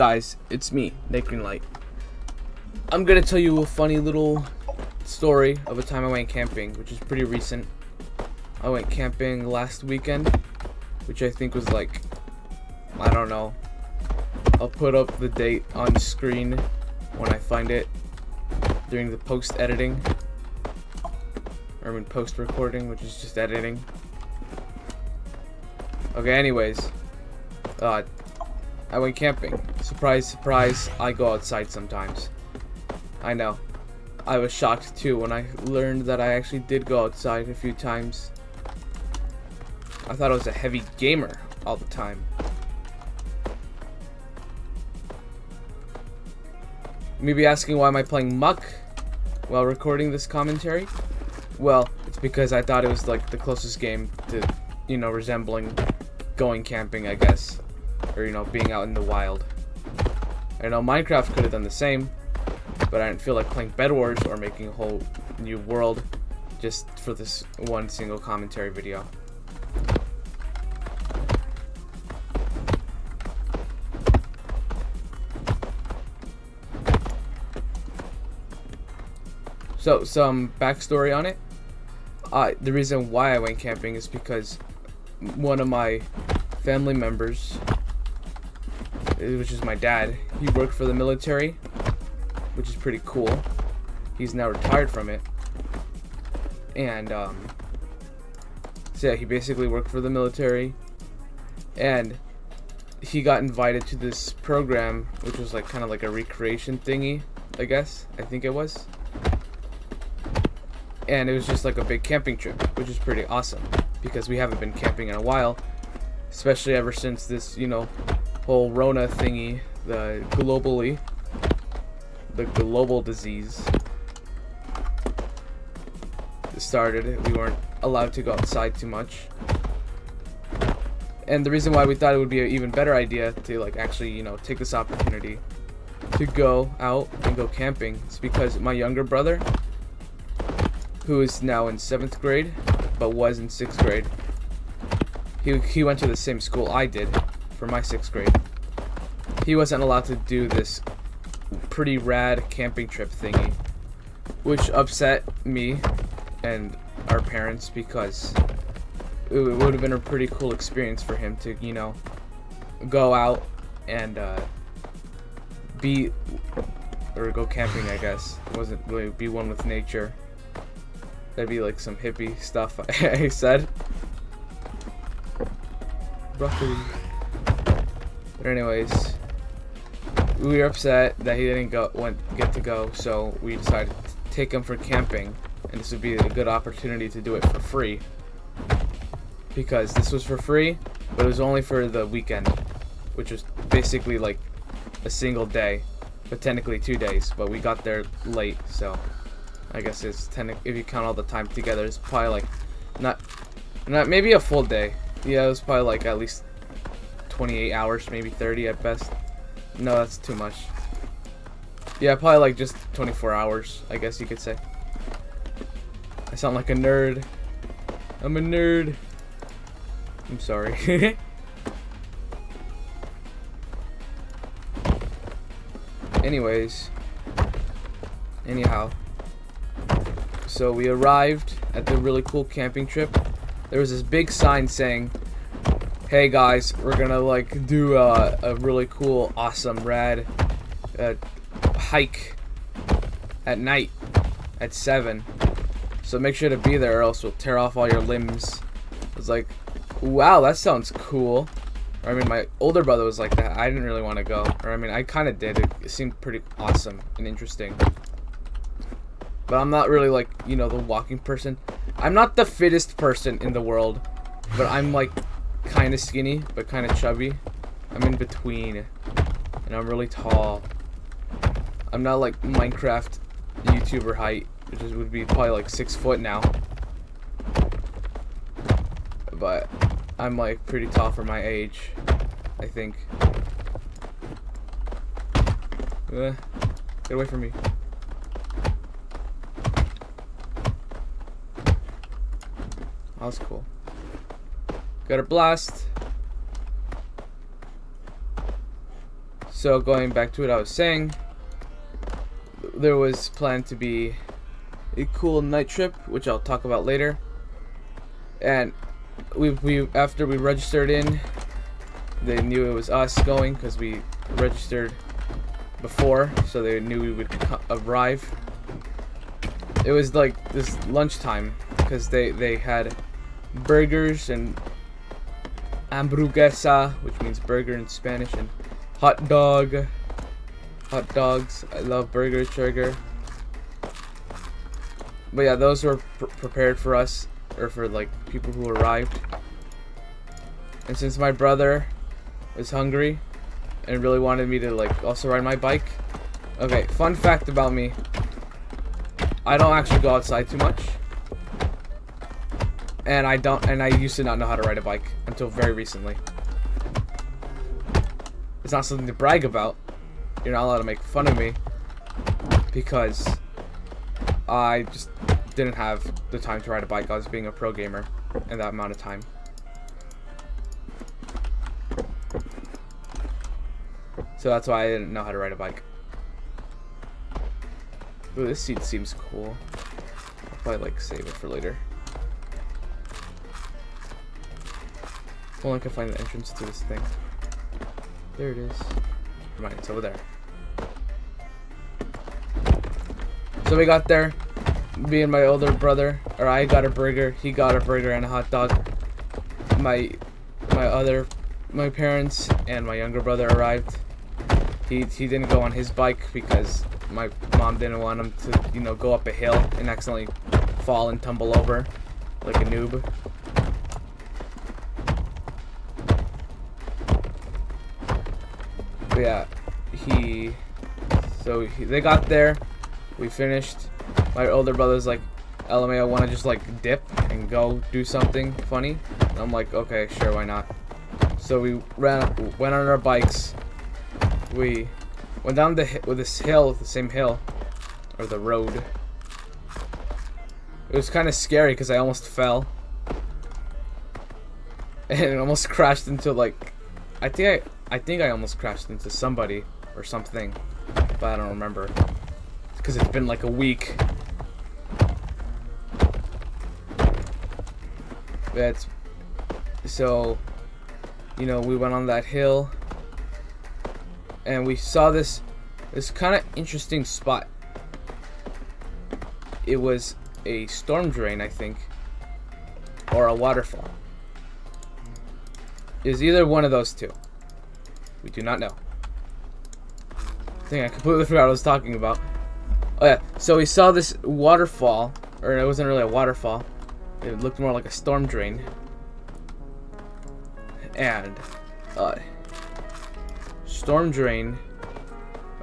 Guys, it's me, KnightGreenLight. I'm gonna tell you a funny little story of a time I went camping, which is pretty recent. I went camping last weekend, which I think was like, I don't know. I'll put up the date on screen when I find it during the post editing. Or I mean post recording, which is just editing. Okay, anyways. I went camping. Surprise, surprise, I go outside sometimes. I know. I was shocked too when I learned that I actually did go outside a few times. I thought I was a heavy gamer all the time. You may be asking, why am I playing Muck while recording this commentary? Well, it's because I thought it was like the closest game to, you know, resembling going camping, I guess. Or, you know, being out in the wild. I know Minecraft could have done the same, but I didn't feel like playing Bed Wars or making a whole new world just for this one single commentary video. So, some backstory on it. The reason why I went camping is because one of my family members, which is my dad, he worked for the military, which is pretty cool. He's now retired from it. And, so yeah, he basically worked for the military. And he got invited to this program, which was like kind of like a recreation thingy, I guess. I think it was. And it was just like a big camping trip, which is pretty awesome. Because we haven't been camping in a while. Especially ever since this, you know, whole Rona thingy, the global disease started. We weren't allowed to go outside too much. And the reason why we thought it would be an even better idea to like actually, you know, take this opportunity to go out and go camping is because my younger brother, who is now in 7th grade, but was in 6th grade, he went to the same school I did for my 6th grade. He wasn't allowed to do this pretty rad camping trip thingy, which upset me and our parents because it would have been a pretty cool experience for him to, you know, go out and go camping, I guess. It wasn't really be one with nature. That'd be like some hippie stuff, I said. Broccoli. But anyways, we were upset that he didn't get to go, so we decided to take him for camping, and this would be a good opportunity to do it for free. Because this was for free, but it was only for the weekend, which was basically like a single day, but technically 2 days. But we got there late, so I guess it's if you count all the time together, it's probably like not maybe a full day. Yeah, it was probably like at least 28 hours, maybe 30 at best. No, that's too much. Yeah, probably like just 24 hours, I guess you could say. I sound like a nerd. I'm a nerd. I'm sorry. Anyhow. So we arrived at the really cool camping trip. There was this big sign saying, "Hey guys, we're gonna like do a really cool, awesome, rad hike at night at 7. So make sure to be there or else we'll tear off all your limbs." I was like, wow, that sounds cool. Or, I mean, my older brother was like that. I didn't really want to go. Or I mean, I kind of did. It seemed pretty awesome and interesting. But I'm not really like, you know, the walking person. I'm not the fittest person in the world, but I'm like kind of skinny, but kind of chubby. I'm in between, and I'm really tall. I'm not like Minecraft YouTuber height, which would be probably like 6 foot now. But I'm like pretty tall for my age, I think. Get away from me. That was cool. Got a blast. So going back to what I was saying, there was planned to be a cool night trip, which I'll talk about later. And we after we registered in, they knew it was us going because we registered before, so they knew we would arrive. It was like this lunchtime because they had burgers and hamburguesa, which means burger in Spanish, and hot dogs. I love burgers, sugar. But yeah, those were prepared for us, or for like people who arrived. And since my brother was hungry and really wanted me to like also ride my bike. Okay, fun fact about me. I don't actually go outside too much. And I used to not know how to ride a bike until very recently. It's not something to brag about. You're not allowed to make fun of me because I just didn't have the time to ride a bike. I was being a pro gamer in that amount of time. So that's why I didn't know how to ride a bike. Ooh, this seat seems cool. I'll probably like save it for later. If only I can find the entrance to this thing. There it is. Never mind, it's over there. So we got there. Me and my older brother, or I got a burger. He got a burger and a hot dog. My parents and my younger brother arrived. He didn't go on his bike because my mom didn't want him to, you know, go up a hill and accidentally fall and tumble over like a noob. But yeah, they got there. We finished. My older brother's like, LMAO, want to just like dip and go do something funny? And I'm like, okay, sure, why not? So we went on our bikes. We went down this hill, the same hill, or the road. It was kind of scary because I almost fell. And it almost crashed into like, I think I almost crashed into somebody or something, but I don't remember because it's been like a week. That's so, you know, we went on that hill and we saw this kind of interesting spot. It was a storm drain, I think, or a waterfall. It was either one of those two. We do not know. I think I completely forgot what I was talking about. Oh yeah, so we saw this waterfall, or it wasn't really a waterfall. It looked more like a storm drain. And storm drain,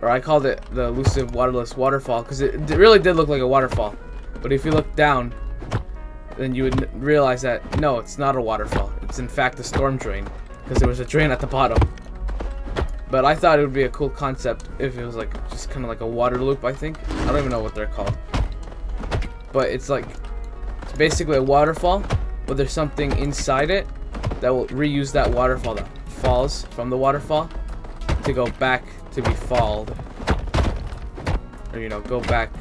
or I called it the elusive waterless waterfall because it really did look like a waterfall. But if you look down, then you would realize that no, it's not a waterfall. It's in fact a storm drain because there was a drain at the bottom. But I thought it would be a cool concept if it was like just kind of like a water loop, I think. I don't even know what they're called. But it's like, it's basically a waterfall, but there's something inside it that will reuse that waterfall that falls from the waterfall to go back to be falled. Or, you know, go back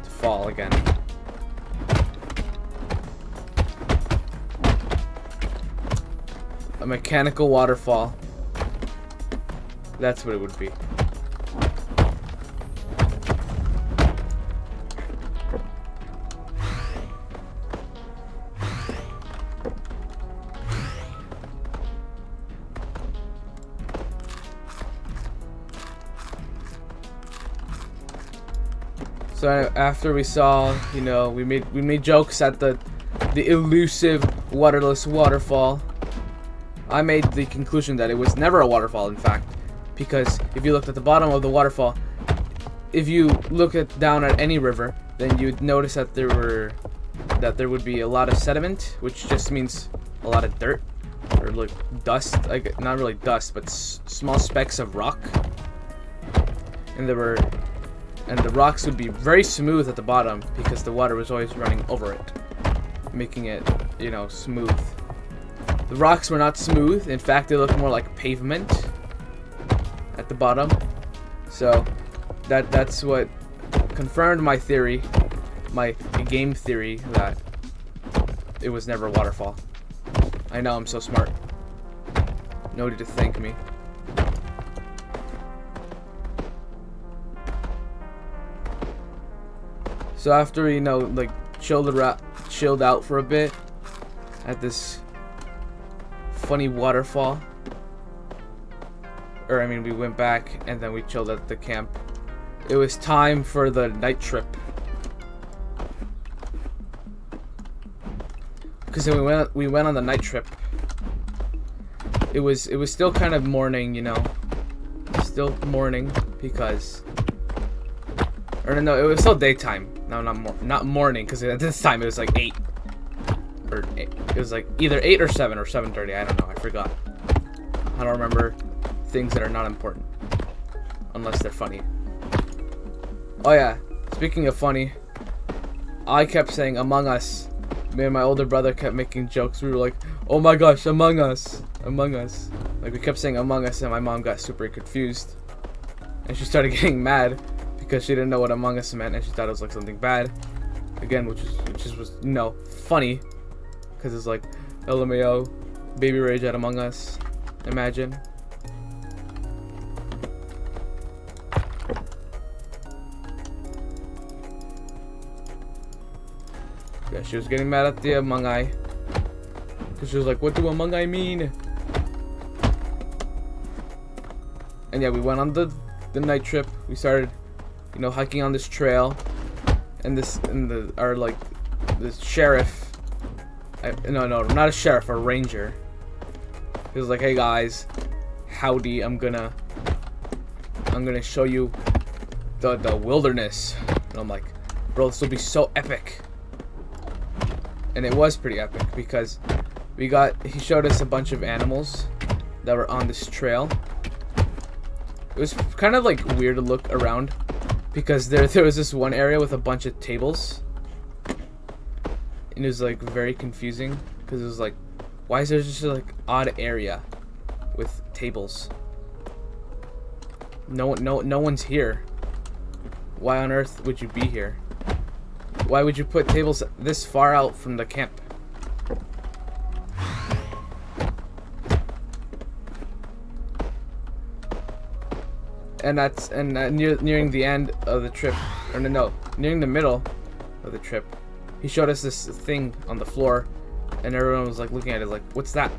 to fall again. A mechanical waterfall. That's what it would be. So after we saw, you know, we made jokes at the elusive waterless waterfall. I made the conclusion that it was never a waterfall, in fact. Because if you looked at the bottom of the waterfall, if you look down at any river, then you'd notice that there would be a lot of sediment, which just means a lot of dirt or like dust, like not really dust, but small specks of rock. And the rocks would be very smooth at the bottom because the water was always running over it, making it, you know, smooth. The rocks were not smooth. In fact, they looked more like pavement at the bottom. So that's what confirmed my theory, my game theory, that it was never a waterfall. I know, I'm so smart. No need to thank me. So after, you know, like chilled out for a bit at this funny waterfall, or I mean, we went back and then we chilled at the camp. It was time for the night trip. Because we went on the night trip. It was still kind of morning, you know. Still morning because, or no, it was still daytime. No, not morning, because at this time it was like 8. Or 8. It was like either 8 or 7 or 7:30. I don't know. I forgot. I don't remember things that are not important unless they're funny. Oh yeah, speaking of funny, I kept saying Among Us. Me and my older brother kept making jokes. We were like, oh my gosh, Among Us, Among Us. Like, we kept saying Among Us, and my mom got super confused. And she started getting mad because she didn't know what Among Us meant, and she thought it was like something bad. Again, which was, you know, funny. Because it's like, LMAO, baby rage at Among Us. Imagine. Yeah, she was getting mad at the Among Us. Because she was like, what do Among Us mean? And yeah, we went on the night trip. We started, you know, hiking on this trail. And the sheriff. No, not a sheriff, a ranger. He was like, hey guys, howdy, I'm gonna show you the wilderness. And I'm like, bro, this will be so epic. And it was pretty epic because he showed us a bunch of animals that were on this trail. It was kind of like weird to look around because there was this one area with a bunch of tables. And it was like very confusing because it was like, why is there just like odd area with tables? No one's here. Why on earth would you be here? Why would you put tables this far out from the camp? And nearing the end of the trip, or no, nearing the middle of the trip, he showed us this thing on the floor, and everyone was like looking at it like, what's that?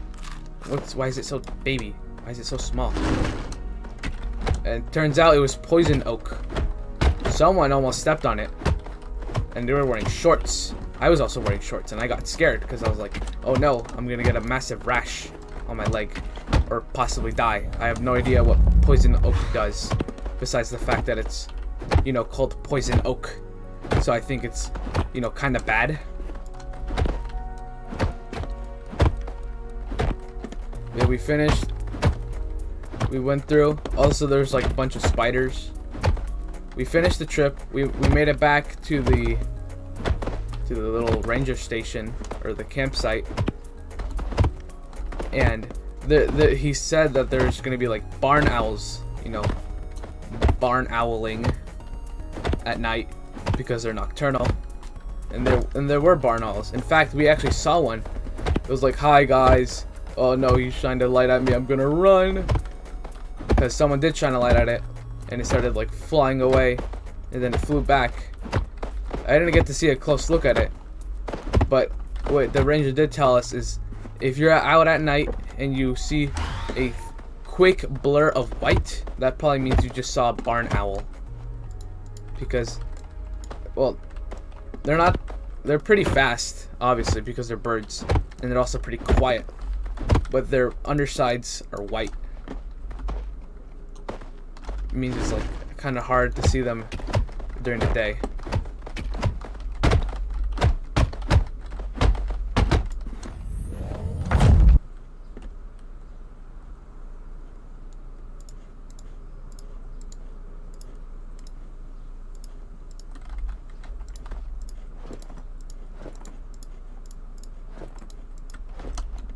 Why is it so baby? Why is it so small? And it turns out it was poison oak. Someone almost stepped on it. And they were wearing shorts. I was also wearing shorts, and I got scared because I was like, oh no, I'm gonna get a massive rash on my leg, or possibly die. I have no idea what poison oak does, besides the fact that it's, you know, called poison oak. So I think it's, you know, kind of bad. Yeah, we finished. We went through. Also, there's like a bunch of spiders. We finished the trip. We made it back to the little ranger station, or the campsite, and he said that there's gonna be like barn owls, you know, barn owling at night because they're nocturnal, and there were barn owls. In fact, we actually saw one. It was like, hi guys. Oh no, he shined a light at me. I'm gonna run, because someone did shine a light at it. And it started like flying away, and then it flew back. I didn't get to see a close look at it, but what the ranger did tell us is, if you're out at night and you see a quick blur of white, that probably means you just saw a barn owl. Because, well, they're pretty fast, obviously, because they're birds, and they're also pretty quiet, but their undersides are white. Means it's like kind of hard to see them during the day.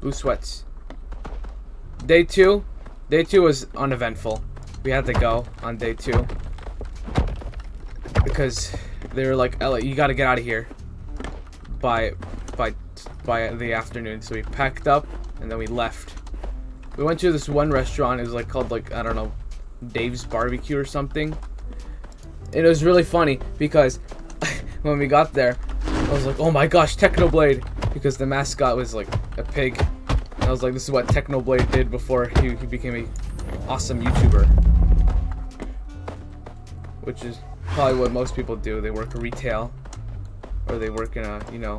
Blue sweats. Day two was uneventful. we had to go on day 2 because they were like, "Elliot, you gotta get out of here by the afternoon." So we packed up and then we left. We went to this one restaurant. It was like called like, I don't know, Dave's Barbecue or something. And it was really funny because when we got there, I was like, "Oh my gosh, Technoblade!" Because the mascot was like a pig. And I was like, "This is what Technoblade did before he became a awesome YouTuber," which is probably what most people do. They work retail, or they work in a, you know,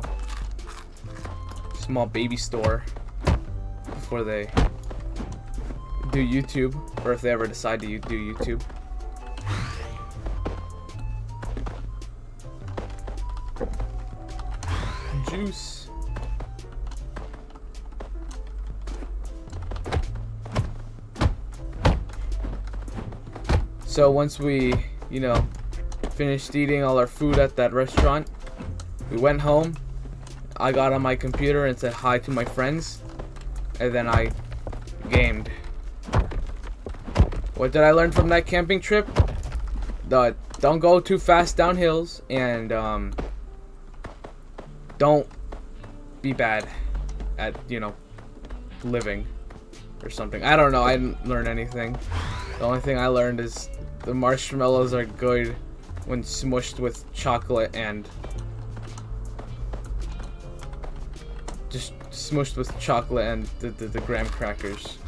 small baby store before they do YouTube, or if they ever decide to do YouTube. Juice. So once we, you know, finished eating all our food at that restaurant, we went home. I got on my computer and said hi to my friends, and then I gamed. What did I learn from that camping trip? Don't go too fast down hills, and don't be bad at, you know, living or something. I don't know. I didn't learn anything. The only thing I learned is the marshmallows are good when smushed with chocolate, and just smushed with chocolate and the graham crackers.